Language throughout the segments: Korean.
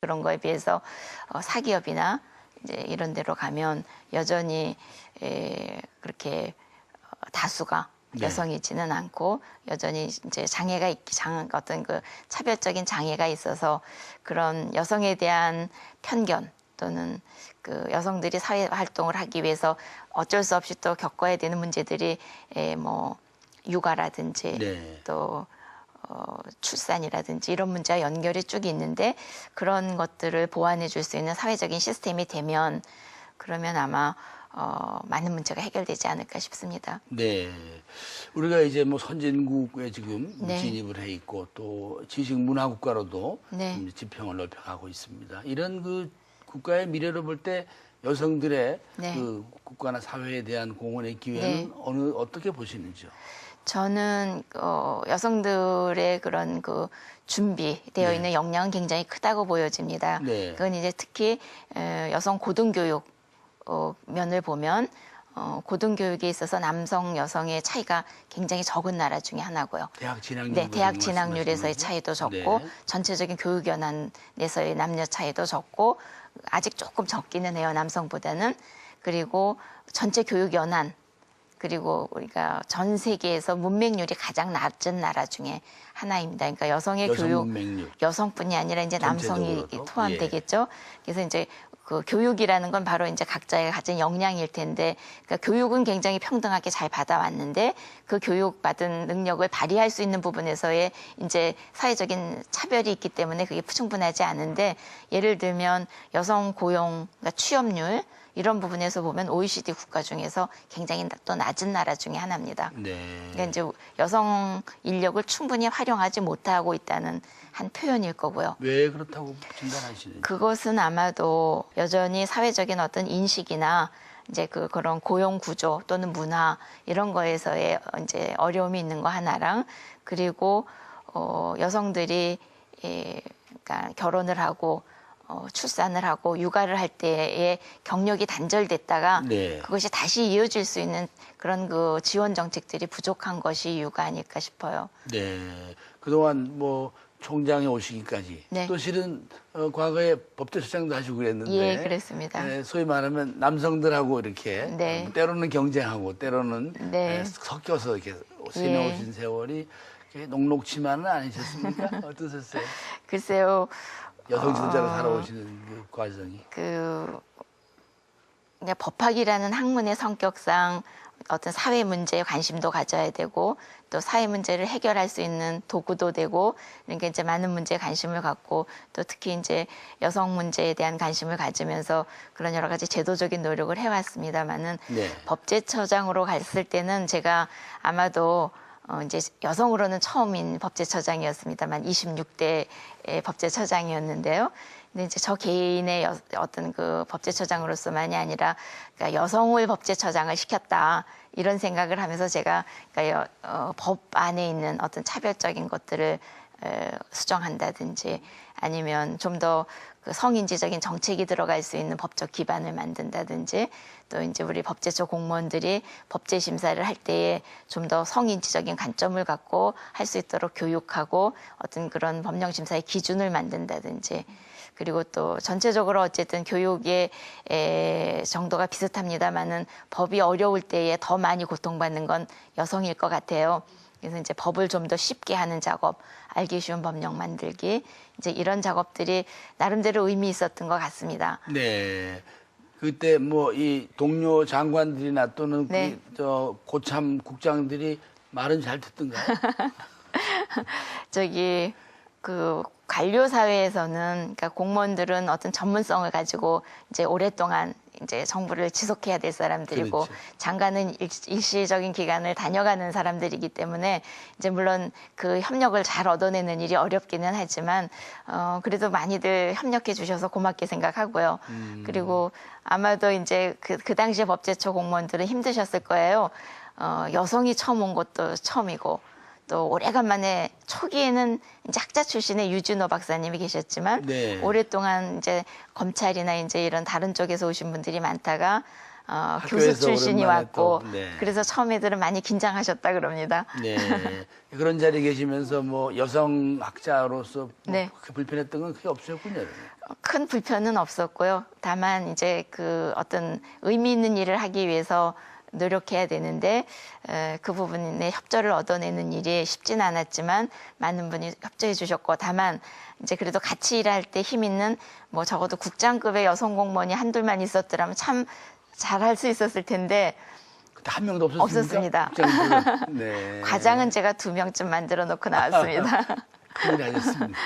그런 거에 비해서 사기업이나 이제 이런 데로 가면 여전히 그렇게 다수가 여성이지는 않고 여전히 이제 어떤 그 차별적인 장애가 있어서 그런 여성에 대한 편견 또는 그 여성들이 사회 활동을 하기 위해서 어쩔 수 없이 또 겪어야 되는 문제들이 뭐 육아라든지 또 출산이라든지 이런 문제와 연결이 쭉 있는데 그런 것들을 보완해 줄 수 있는 사회적인 시스템이 되면 그러면 아마 많은 문제가 해결되지 않을까 싶습니다. 네. 우리가 이제 뭐 선진국에 지금 진입을 해 있고 또 지식문화국가로도 지평을 넓혀가고 있습니다. 이런 그 국가의 미래로 볼 때 여성들의 그 국가나 사회에 대한 공헌의 기회는 어떻게 보시는지요? 저는 여성들의 그런 그 준비되어 있는 역량은 굉장히 크다고 보여집니다. 그건 이제 특히 여성 고등교육 면을 보면 고등교육에 있어서 남성, 여성의 차이가 굉장히 적은 나라 중에 하나고요. 대학 진학률 네, 대학 진학률에서의 차이도 적고 전체적인 교육 연한에서의 남녀 차이도 적고 아직 조금 적기는 해요, 남성보다는. 그리고 전체 교육 연한 그리고 우리가 전 세계에서 문맹률이 가장 낮은 나라 중에 하나입니다. 그러니까 여성의 교육, 문맹률. 여성뿐이 아니라 이제 남성이 포함되겠죠. 그래서 이제 그 교육이라는 건 바로 이제 각자의 가진 역량일 텐데, 그러니까 교육은 굉장히 평등하게 잘 받아왔는데 그 교육받은 능력을 발휘할 수 있는 부분에서의 이제 사회적인 차별이 있기 때문에 그게 충분하지 않은데, 예를 들면 여성 고용, 그러니까 취업률 이런 부분에서 보면 OECD 국가 중에서 굉장히 또 낮은 나라 중에 하나입니다. 그러니까 이제 여성 인력을 충분히 활용하지 못하고 있다는 한 표현일 거고요. 왜 그렇다고 진단하시는지? 그것은 아마도 여전히 사회적인 어떤 인식이나 이제 그런 고용 구조 또는 문화 이런 거에서의 이제 어려움이 있는 거 하나랑, 그리고 여성들이 그러니까 결혼을 하고 출산을 하고 육아를 할 때에 경력이 단절됐다가 그것이 다시 이어질 수 있는 그런 그 지원 정책들이 부족한 것이 이유가 아닐까 싶어요. 네. 그동안 뭐 총장에 오시기까지 또 실은 과거에 법제처장도 하시고 그랬는데, 예, 그렇습니다. 소위 말하면 남성들하고 이렇게 때로는 경쟁하고 때로는 섞여서 이렇게 지내오신 세월이 녹록치만은 아니셨습니까? 어떠셨어요? 글쎄요. 여성 지도자로 살아오시는 그 과정이. 그냥 법학이라는 학문의 성격상 어떤 사회 문제에 관심도 가져야 되고 또 사회 문제를 해결할 수 있는 도구도 되고, 그러니까 이제 많은 문제에 관심을 갖고 또 특히 이제 여성 문제에 대한 관심을 가지면서 그런 여러 가지 제도적인 노력을 해왔습니다만은 법제처장으로 갔을 때는 제가 아마도 이제 여성으로는 처음인 법제처장이었습니다만 26대 법제처장이었는데요. 근데 이제 저 개인의 어떤 그 법제처장으로서만이 아니라 그러니까 여성을 법제처장을 시켰다 이런 생각을 하면서 제가 그러니까 법 안에 있는 어떤 차별적인 것들을 수정한다든지 아니면 좀 더 그 성인지적인 정책이 들어갈 수 있는 법적 기반을 만든다든지, 또 이제 우리 법제처 공무원들이 법제 심사를 할 때에 좀 더 성인지적인 관점을 갖고 할 수 있도록 교육하고 어떤 그런 법령 심사의 기준을 만든다든지, 그리고 또 전체적으로 어쨌든 교육의 정도가 비슷합니다만은 법이 어려울 때에 더 많이 고통받는 건 여성일 것 같아요. 그래서 이제 법을 좀 더 쉽게 하는 작업, 알기 쉬운 법령 만들기, 이제 이런 작업들이 나름대로 의미 있었던 것 같습니다. 네. 그때 뭐 이 동료 장관들이나 또는 저 고참 국장들이 말은 잘 듣던가요? 그 관료 사회에서는, 그러니까 공무원들은 어떤 전문성을 가지고 이제 오랫동안 이제 정부를 지속해야 될 사람들이고, 장관은 일시적인 기간을 다녀가는 사람들이기 때문에 이제 물론 그 협력을 잘 얻어내는 일이 어렵기는 하지만 그래도 많이들 협력해 주셔서 고맙게 생각하고요. 그리고 아마도 이제 그 당시에 법제처 공무원들은 힘드셨을 거예요. 여성이 처음 온 것도 처음이고, 또 오래간만에 초기에는 이제 학자 출신의 유진호 박사님이 계셨지만 오랫동안 이제 검찰이나 이제 이런 다른 쪽에서 오신 분들이 많다가 교수 학교에서 출신이 오랜만에 왔고 또, 네. 그래서 처음 애들은 많이 긴장하셨다 그럽니다. 네. 그런 자리에 계시면서 뭐 여성학자로서 뭐 네. 그렇게 불편했던 건 크게 없으셨군요. 큰 불편은 없었고요. 다만 이제 그 어떤 의미 있는 일을 하기 위해서 노력해야 되는데 그 부분에 협조를 얻어내는 일이 쉽지는 않았지만 많은 분이 협조해 주셨고 다만 이제 그래도 같이 일할 때 힘 있는 뭐 적어도 국장급의 여성 공무원이 한둘만 있었더라면 참 잘할 수 있었을 텐데 그때 한 명도 없었습니까? 없었습니다. 네. 과장은 제가 2명쯤 만들어 놓고 나왔습니다. 큰일 하셨습니다.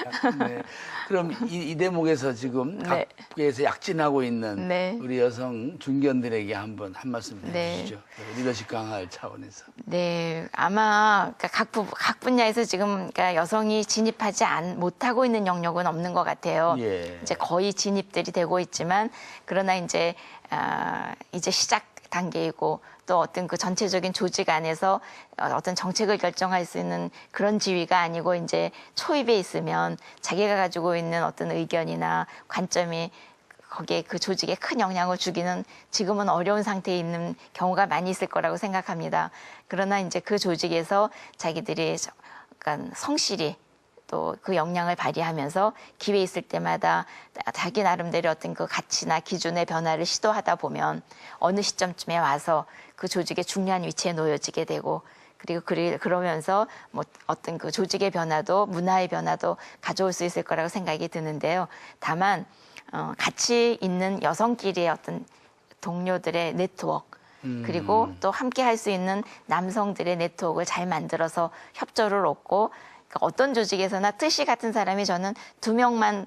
네. 그럼 이 대목에서 지금 네. 각국에서 약진하고 있는 네. 우리 여성 중견들에게 한 말씀 네. 해주시죠. 리더십 강화할 차원에서. 네, 아마 그러니까 각 분야에서 지금 그러니까 여성이 진입하지 못하고 있는 영역은 없는 것 같아요. 예. 이제 거의 진입들이 되고 있지만 그러나 이제 이제 시작 단계이고 또 어떤 그 전체적인 조직 안에서 어떤 정책을 결정할 수 있는 그런 지위가 아니고 이제 초입에 있으면 자기가 가지고 있는 어떤 의견이나 관점이 거기에 그 조직에 큰 영향을 주기는 지금은 어려운 상태에 있는 경우가 많이 있을 거라고 생각합니다. 그러나 이제 그 조직에서 자기들이 약간 성실히 또 그 역량을 발휘하면서 기회 있을 때마다 자기 나름대로 어떤 그 가치나 기준의 변화를 시도하다 보면 어느 시점쯤에 와서 그 조직의 중요한 위치에 놓여지게 되고 그리고 그러면서 뭐 어떤 그 조직의 변화도 문화의 변화도 가져올 수 있을 거라고 생각이 드는데요. 다만 같이 있는 여성끼리의 어떤 동료들의 네트워크 그리고 또 함께 할 수 있는 남성들의 네트워크를 잘 만들어서 협조를 얻고 그러니까 어떤 조직에서나 뜻이 같은 사람이 저는 2명만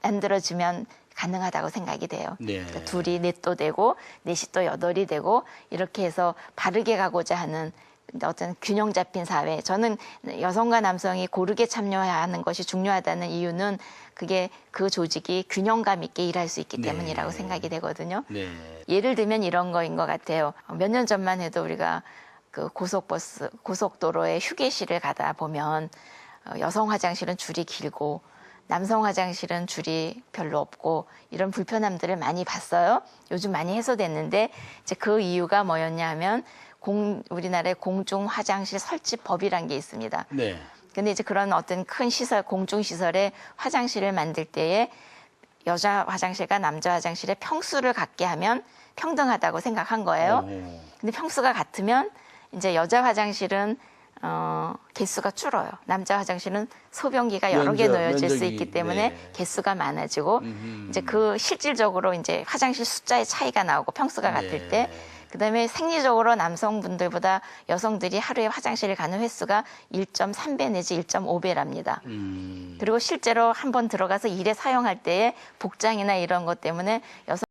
만들어지면 가능하다고 생각이 돼요. 네. 그러니까 둘이 넷도 되고 넷이 또 여덟이 되고 이렇게 해서 바르게 가고자 하는 어떤 균형 잡힌 사회. 저는 여성과 남성이 고르게 참여하는 것이 중요하다는 이유는 그게 그 조직이 균형감 있게 일할 수 있기 때문이라고 생각이 되거든요. 네. 예를 들면 이런 거인 것 같아요. 몇 년 전만 해도 우리가 그 고속도로에 휴게실을 가다 보면 여성 화장실은 줄이 길고 남성 화장실은 줄이 별로 없고 이런 불편함들을 많이 봤어요. 요즘 많이 해소됐는데 이제 그 이유가 뭐였냐 하면 우리나라의 공중 화장실 설치법이란 게 있습니다. 네. 근데 이제 그런 어떤 큰 시설, 공중시설에 화장실을 만들 때에 여자 화장실과 남자 화장실의 평수를 갖게 하면 평등하다고 생각한 거예요. 근데 평수가 같으면 이제 여자 화장실은 개수가 줄어요. 남자 화장실은 소변기가 여러 개 놓여질 수 있기 때문에 네. 개수가 많아지고 이제 그 실질적으로 이제 화장실 숫자의 차이가 나오고 평수가 같을 때 그다음에 생리적으로 남성분들보다 여성들이 하루에 화장실을 가는 횟수가 1.3배 내지 1.5배랍니다. 그리고 실제로 한번 들어가서 일에 사용할 때에 복장이나 이런 것 때문에 여성